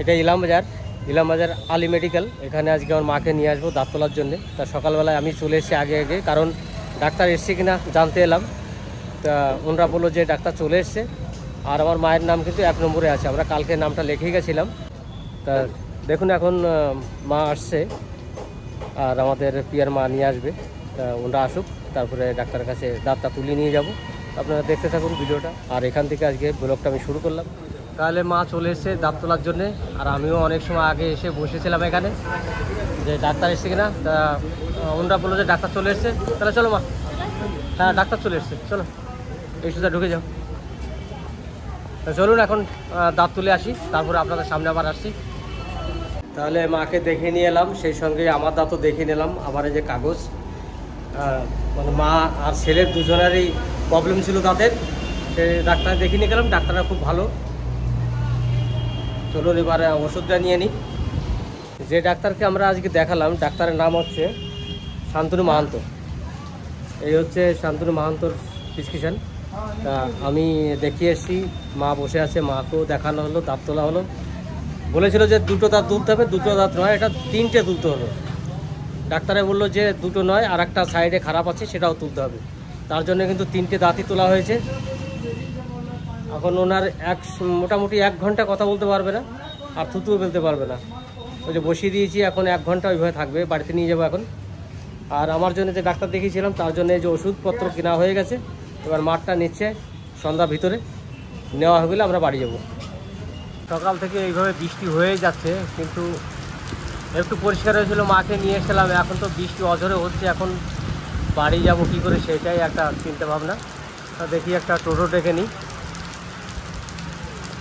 এটা ইলামবাজার আলী মেডিকেল। এখানে আজকে আমার মাকে নিয়ে আসবো দাঁত তোলার জন্যে। তা সকালবেলায় আমি চলে এসেছি আগে কারণ ডাক্তার এসছে কিনা জানতে এলাম। তা ওনারা বললো যে ডাক্তার চলে এসছে, আর আমার মায়ের নাম কিন্তু 1 নম্বরে আছে। আমরা কালকে নামটা লিখেই গেছিলাম। তা দেখুন এখন মা আসছে, আর আমাদের পিয়ার মা নিয়ে আসবে। তা ওনারা আসুক, তারপরে ডাক্তারের কাছে দাঁতটা তুলে নিয়ে যাব। আপনারা দেখতে থাকুন ভিডিওটা। আর এখান থেকে আজকে ব্লগটা আমি শুরু করলাম। তাহলে মা চলে এসছে দাঁত তোলার জন্যে, আর আমিও অনেক সময় আগে এসে বসেছিলাম এখানে যে ডাক্তার এসছে কিনা। তা ওনারা বললো যে ডাক্তার চলে এসছে। তাহলে চলো মা, হ্যাঁ ডাক্তার চলে এসছে, চলো এই সুযোগ ঢুকে যাও। তা চলুন এখন দাঁত তুলে আসি, তারপরে আপনাদের সামনে আবার আসছি। তাহলে মাকে দেখে নিয়ে এলাম, সেই সঙ্গে আমার দাঁতও দেখে নিলাম। আমার এই যে কাগজ, মানে মা আর ছেলের দুজনেরই প্রবলেম ছিল দাঁতের, সে ডাক্তার দেখে নিয়ে গেলাম। ডাক্তাররা খুব ভালো। চলুন এবারে ওষুধটা নিয়ে নিই। যে ডাক্তারকে আমরা আজকে দেখালাম, ডাক্তারের নাম হচ্ছে শান্তনু মাহান্ত। এই হচ্ছে শান্তনু মাহান্তর প্রেসক্রিপশন। তা আমি দেখিয়ে এসেছি, মা বসে আছে, মাকেও দেখানো হলো, দাঁত তোলা হলো। বলেছিল যে 2টো দাঁত তুলতে হবে, 2টো দাঁত নয়, এটা 3টে তুলতে হলো। ডাক্তারে বললো যে 2টো নয়, আর একটা সাইডে খারাপ আছে সেটাও তুলতে হবে। তার জন্য কিন্তু 3টে দাঁতই তোলা হয়েছে। এখন ওনার মোটামুটি 1 ঘন্টা কথা বলতে পারবে না, আর থুতুও ফেলতে পারবে না। ওই যে বসিয়ে দিয়েছি, এখন 1 ঘন্টা ওইভাবে থাকবে, বাড়িতে নিয়ে যাবো এখন। আর আমার জন্য যে ডাক্তার দেখিয়েছিলাম তার জন্য এই যে ওষুধপত্র কেনা হয়ে গেছে। এবার মাঠটা নিচ্ছে, সন্ধ্যার ভিতরে নেওয়া হয়ে গেলে আমরা বাড়ি যাব। সকাল থেকে এইভাবে বৃষ্টি হয়ে যাচ্ছে, কিন্তু একটু পরিষ্কার হয়েছিল, মাকে নিয়ে এসেছিলাম। এখন তো বৃষ্টি অঝরে হচ্ছে, এখন বাড়ি যাব কী করে সেটাই একটা চিন্তা ভাবনা। তা দেখি একটা টোটো ডেকে নিই।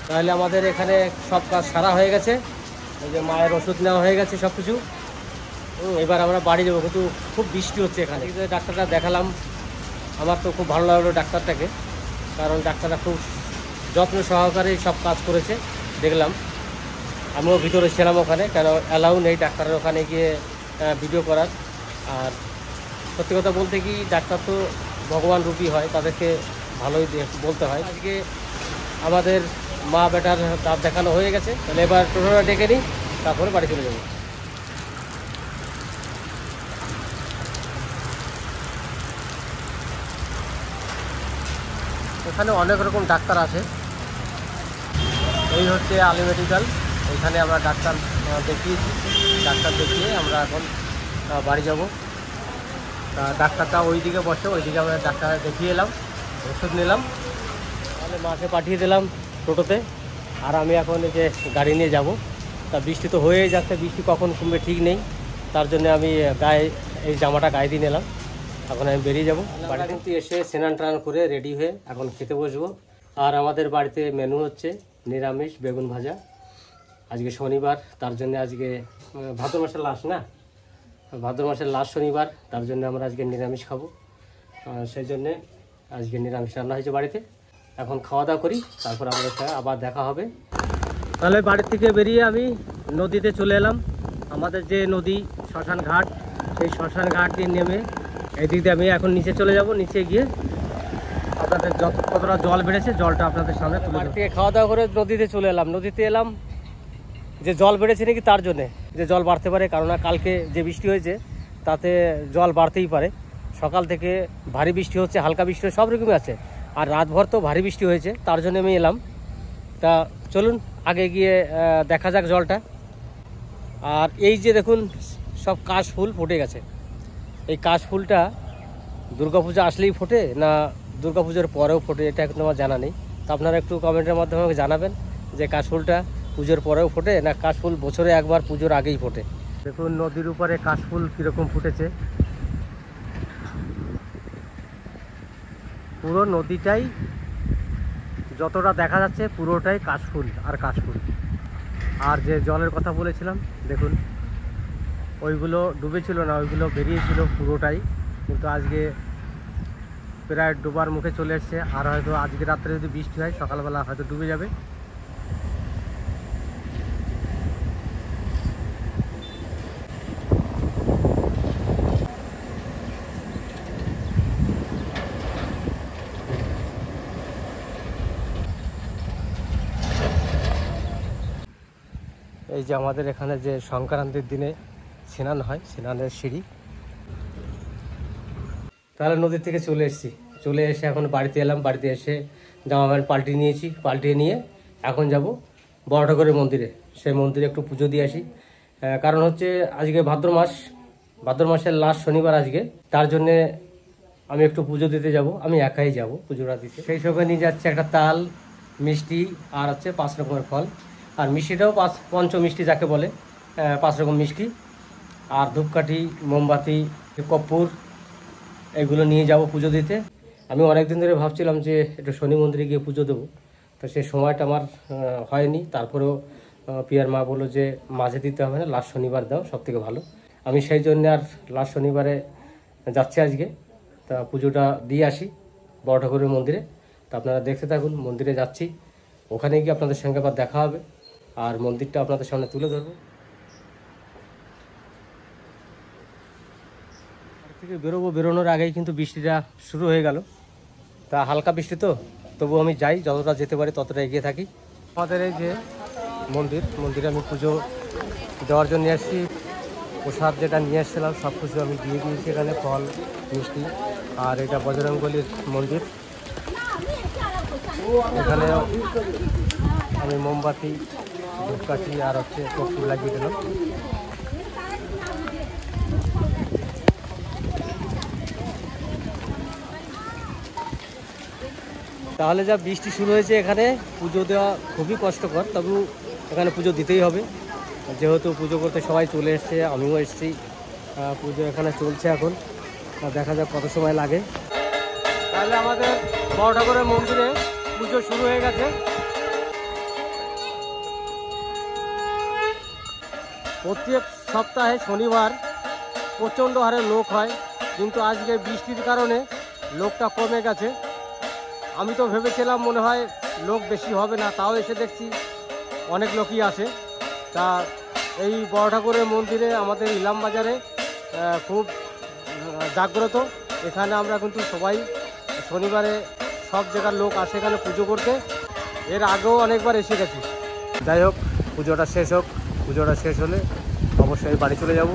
তাহলে আমাদের এখানে সব কাজ সারা হয়ে গেছে। এই যে মায়ের ওষুধ নেওয়া হয়ে গেছে সব কিছু। এবার আমরা বাড়ি যাবো, কিন্তু খুব বৃষ্টি হচ্ছে এখানে। ডাক্তারটা দেখালাম, আমার তো খুব ভালো লাগলো ডাক্তারটাকে, কারণ ডাক্তাররা খুব যত্ন সহকারে সব কাজ করেছে দেখলাম। আমিও ভিতরে ছিলাম ওখানে, কেন অ্যালাউ নেই ডাক্তারের ওখানে গিয়ে ভিডিও করার। আর সত্যি কথা বলতে কি, ডাক্তার তো ভগবান রূপী হয়, তাদেরকে ভালোই বলতে হয়। আজকে আমাদের মা বেটার দাঁত দেখানো হয়ে গেছে। তাহলে এবার টোটোটা ডেকে নিই, তারপরে বাড়ি চলে যাবো। এখানে অনেক রকম ডাক্তার আছে। এই হচ্ছে আলী মেডিকেল। এখানে আমরা ডাক্তার দেখিয়েছি, ডাক্তার দেখিয়ে আমরা এখন বাড়ি যাব। তা ডাক্তারটা ওই দিকে বসে, ওই দিকে আমরা ডাক্তার দেখিয়ে এলাম, ওষুধ নিলাম। তাহলে মাকে পাঠিয়ে দিলাম টোটোতে, আর আমি এখন এই যে গাড়ি নিয়ে যাব। তা বৃষ্টি তো হয়েই যাচ্ছে, বৃষ্টি কখন কমবে ঠিক নেই। তার জন্য আমি এই জামাটা গায়ে দিয়ে নিলাম। এখন আমি বেরিয়ে যাবো। বাড়ি কিন্তু এসে স্নান টান করে রেডি হয়ে এখন খেতে বসবো। আর আমাদের বাড়িতে মেনু হচ্ছে নিরামিষ বেগুন ভাজা। আজকে শনিবার, তার জন্য আজকে ভাদ্র মাসের লাস্ট না, ভাদ্র মাসের লাস্ট শনিবার, তার জন্য আমরা আজকে নিরামিষ খাবো। সেই জন্যে আজকে নিরামিষ রান্না হয়েছে বাড়িতে। এখন খাওয়া দাওয়া করি, তারপর আমাদের সাথে আবার দেখা হবে। তাহলে বাড়ি থেকে বেরিয়ে আমি নদীতে চলে এলাম। আমাদের যে নদী শ্মশান ঘাট, সেই শ্মশান ঘাট দিয়ে নেমে এদিক দিয়ে আমি এখন নিচে চলে যাব। নিচে গিয়ে আপনাদের কতটা জল বেড়েছে জলটা আপনাদের সামনে তুলে ধরব। থেকে খাওয়া দাওয়া করে নদীতে চলে এলাম। নদীতে এলাম যে জল বেড়েছে নাকি তার জন্যে, যে জল বাড়তে পারে, কারণ কালকে যে বৃষ্টি হয়েছে তাতে জল বাড়তেই পারে। সকাল থেকে ভারী বৃষ্টি হচ্ছে, হালকা বৃষ্টি সব রকমই আছে, আর রাতভর তো ভারী বৃষ্টি হয়েছে, তার জন্য আমি এলাম। তা চলুন আগে গিয়ে দেখা যাক জলটা। আর এই যে দেখুন সব কাশফুল ফুটে গেছে। এই কাশফুলটা দুর্গাপূজা আসলেই ফোটে না দুর্গাপূজার পরেও ফোটে, এটা এখন আমার জানা নেই। তো আপনারা একটু কমেন্টের মাধ্যমে আমাকে জানাবেন যে কাশফুলটা পুজোর পরেও ফোটে না কাশফুল বছরে একবার পুজোর আগেই ফোটে। দেখুন নদীর উপরে কাশফুল কীরকম ফুটেছে। পুরো নদীটাই যতটা দেখা যাচ্ছে পুরোটাই কাশফুল আর কাশফুল। আর যে জলের কথা বলেছিলাম দেখুন, ওইগুলো ডুবেছিল না, ওইগুলো বেরিয়েছিল পুরোটাই, কিন্তু আজকে প্রায় ডোবার মুখে চলে এসছে। আর হয়তো আজকে রাত্রে যদি বৃষ্টি হয় সকালবেলা হয়তো ডুবে যাবে। এই যে আমাদের এখানে যে সংক্রান্তির দিনে স্নান হয়, স্নানের সিঁড়ি। তাহলে নদীর থেকে চলে এসেছি, চলে এসে এখন বাড়িতে এলাম। বাড়িতে এসে জামা প্যান্ট পাল্টিয়ে নিয়েছি, পাল্টিয়ে নিয়ে এখন যাব বড় ঠাকুরের মন্দিরে। সেই মন্দিরে একটু পুজো দিয়ে আসি। কারণ হচ্ছে আজকে ভাদ্র মাসের লাস্ট শনিবার আজকে, তার জন্যে আমি একটু পুজো দিতে যাব। আমি একাই যাব পুজোটা দিতে। সেই সঙ্গে নিয়ে যাচ্ছে একটা তাল, মিষ্টি, আর হচ্ছে 5 রকমের ফল। আর মিষ্টিটাও পঞ্চ মিষ্টি যাকে বলে, 5 রকম মিষ্টি, আর ধূপকাঠি, মোমবাতি, কর্পূর, এগুলো নিয়ে যাব পুজো দিতে। আমি অনেকদিন ধরে ভাবছিলাম যে একটু শনি মন্দিরে গিয়ে পুজো দেবো, তো সেই সময়টা আমার হয়নি। তারপরেও পিয়ার মা বললো যে মাঝে দিতে হবে না, লাস্ট শনিবার দাও, সব থেকে ভালো। আমি সেই জন্য আর লাস্ট শনিবারে যাচ্ছি আজকে। তা পুজোটা দিয়ে আসি বড় ঠাকুরের মন্দিরে। তা আপনারা দেখতে থাকুন, মন্দিরে যাচ্ছি, ওখানে গিয়ে আপনাদের সঙ্গে আবার দেখা হবে আর মন্দিরটা আপনাদের সামনে তুলে ধরবো। থেকে বেরোনোর আগেই কিন্তু বৃষ্টিটা শুরু হয়ে গেল। তা হালকা বৃষ্টি তো, তবু আমি যাই, যতটা যেতে পারি ততটা এগিয়ে থাকি। আমাদের এই যে মন্দিরে আমি পুজো দেওয়ার জন্য এসেছি। প্রসাদ যেটা নিয়ে এসেছিলাম সব কিছু আমি দিয়ে দিয়েছি এখানে, ফল, মিষ্টি। আর এটা বজরংবলীর মন্দির, এখানে আমি মোমবাতি, ধূপকাঠি আর হচ্ছে কর্পূর লাগিয়ে দিলাম। তাহলে যা বৃষ্টি শুরু হয়েছে, এখানে পুজো দেওয়া খুবই কষ্টকর, তবু এখানে পুজো দিতেই হবে, যেহেতু পুজো করতে সবাই চলে এসছে, আমিও এসেছি। পুজো এখানে চলছে এখন, দেখা যাক কত সময় লাগে। তাহলে আমাদের বড় ঠাকুরের মন্দিরে পুজো শুরু হয়ে গেছে। প্রত্যেক সপ্তাহে শনিবার প্রচণ্ড হারে লোক হয়, কিন্তু আজকে বৃষ্টির কারণে লোকটা কমে গেছে। আমি তো ভেবেছিলাম মনে হয় লোক বেশি হবে না, তাও এসে দেখছি অনেক লোকই আসে। তা এই বড় ঠাকুরের মন্দিরে আমাদের ইলাম বাজারে খুব জাগ্রত। এখানে আমরা কিন্তু সবাই শনিবারে সব জায়গার লোক আসে এখানে পুজো করতে। এর আগেও অনেকবার এসে গেছি। যাই হোক, পুজোটা শেষ হোক, পুজোটা শেষ হলে অবশ্যই বাড়ি চলে যাব।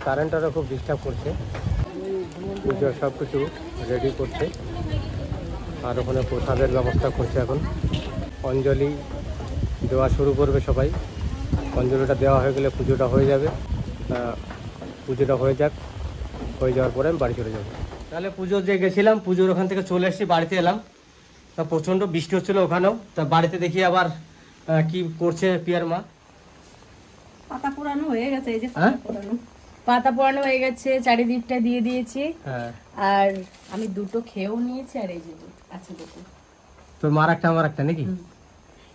কারেন্টটারও খুব ডিস্টার্ব করছে, পুজোর সব কিছু রেডি করছে, আর ওখানে প্রসাদের ব্যবস্থা করছে। এখন অঞ্জলি দেওয়া শুরু করবে সবাই। অঞ্জলিটা দেওয়া হয়ে গেলে পুজোটা হয়ে যাবে। পুজোটা হয়ে যাক, হয়ে যাওয়ার পরে আমি বাড়ি চলে যাব। তাহলে পুজো যে গেছিলাম, পুজোর ওখান থেকে চলে এসেছি, বাড়িতে এলাম। তা প্রচণ্ড বৃষ্টি হচ্ছিলো ওখানেও। তা বাড়িতে দেখি আবার কি করছে পিয়ার মা। পাতা পোড়ানো হয়ে গেছে, এই যে পাতা পোড়ানো হয়ে গেছে, চারিদিকটা দিয়ে দিয়েছি। আর আমি দুটো খেয়েও নিয়েছি। আর এই যে আছে দুটো, তোর মার একটা আমার একটা নাকি?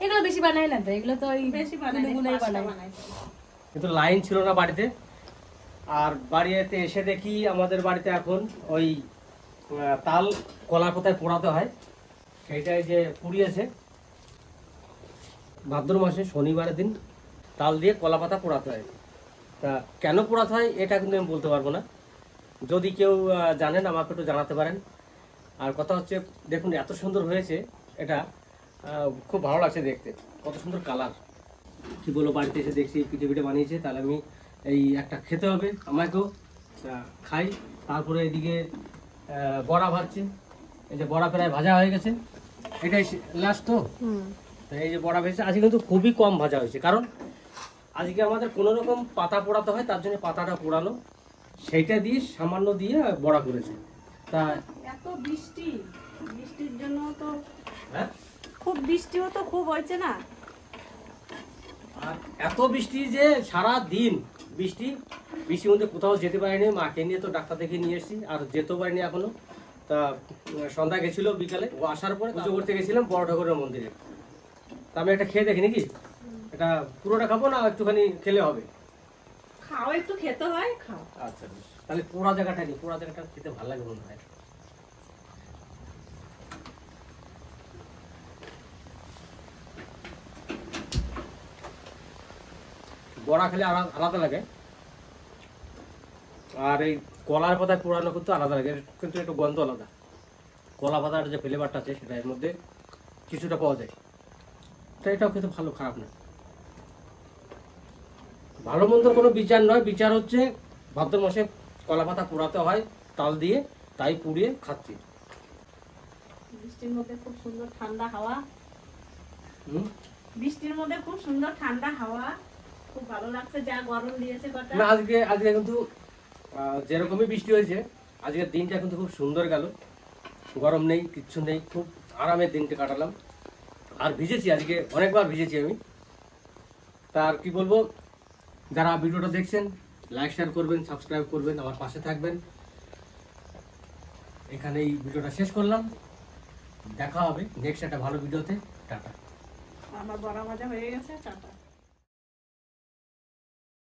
এগুলো বেশি বানায় না তো, এগুলো তো ওই বেশি বানায়। কিন্তু লাইন ছিল না বাড়িতে। আর বাড়িতে এসে দেখি আমাদের বাড়িতে এখন ওই তাল কলা কোথায় পোড়াতে হয় সেইটাই যে পুড়িয়েছে। ভাদ্র মাসে শনিবারের দিন তাল দিয়ে কলা পাতা পোড়াতে হয়। তা কেন পোড়াতে হয় এটা কিন্তু আমি বলতে পারবো না, যদি কেউ জানেন আমাকে একটু জানাতে পারেন। আর কথা হচ্ছে, দেখুন এত সুন্দর হয়েছে, এটা খুব ভালো লাগছে দেখতে, কত সুন্দর কালার। কি বলো, বাড়িতে এসে দেখছি পিঠে পিঠে বানিয়েছে, তাহলে আমি এই একটা খেতে হবে আমাকেও, খাই। তারপরে এদিকে বড়া ভাজছে, এই যে বড়া প্রায় ভাজা হয়ে গেছে, এটাই লাস্ট তো। এই যে বড়া ভেজেছে, আজকে কিন্তু খুবই কম ভাজা হয়েছে, কারণ আজকে আমাদের কোনো রকম পাতা পোড়াতে হয়, তার জন্য পাতাটা পোড়ানো, সেইটা দিয়ে সামান্য দিয়ে বড়া করেছে। তা এত বৃষ্টির জন্য তো, হ্যাঁ খুব বৃষ্টিও তো খুব হয়েছে না। আর এত বৃষ্টি যে সারা দিন বৃষ্টির মধ্যে কোথাও যেতে পারিনি। মাকে নিয়ে তো ডাক্তার দেখে নিয়ে এসেছি, আর যেতেও পারিনি এখনো। তা সন্ধ্যা গেছিল, বিকালে ও আসার পরে পুজো করতে গেছিলাম বড় ঠাকুরের মন্দিরে। তা আমি একটা খেয়ে দেখি নাকি, এটা পুরোটা খাবো না একটুখানি খেলে হবে? খাও, একটু খেতে হয়, খাও। আচ্ছা, তাহলে পোড়া জায়গাটা নিই, পোড়া জায়গাটা খেতে ভালো লাগে মনে হয়। বড়া খেলে আলাদা লাগে, আর এই কলার পাতায় পোড়ানো কিন্তু আলাদা লাগে, কিন্তু একটু গন্ধ আলাদা। কলা পাতার যে ফ্লেভারটা আছে সেটা এর মধ্যে কিছুটা পাওয়া যায়। তো এটাও কিন্তু ভালো, খারাপ না। ভালো মন্দ কোনো বিচার নয়, বিচার হচ্ছে ভাদ্র মাসে কলা পাতা পোড়াতে হয় তাল দিয়ে, তাই পুড়িয়ে খাচ্ছি। বৃষ্টির মধ্যে খুব সুন্দর ঠান্ডা হাওয়া, হুম। বৃষ্টির মধ্যে খুব সুন্দর ঠান্ডা হাওয়া, খুব ভালো লাগছে। যা গরম দিয়েছে কটা। না আজকে কিন্তু যেরকমই বৃষ্টি হয়েছে আজকের দিনটা কিন্তু খুব সুন্দর গেল, গরম নেই কিচ্ছু নেই, খুব আরামের দিনটা কাটালাম। আর ভিজেছি আজকে, অনেকবার ভিজেছি আমি। তার কি বলবো, যারা ভিডিওটা দেখছেন লাইক শেয়ার করবেন, সাবস্ক্রাইব করবেন, আমার পাশে থাকবেন। এখানেই ভিডিওটা শেষ করলাম, দেখা হবে নেক্সট একটা ভালো ভিডিওতে। টাটা। আমার বড়া ভাজা হয়ে গেছে, টাটা।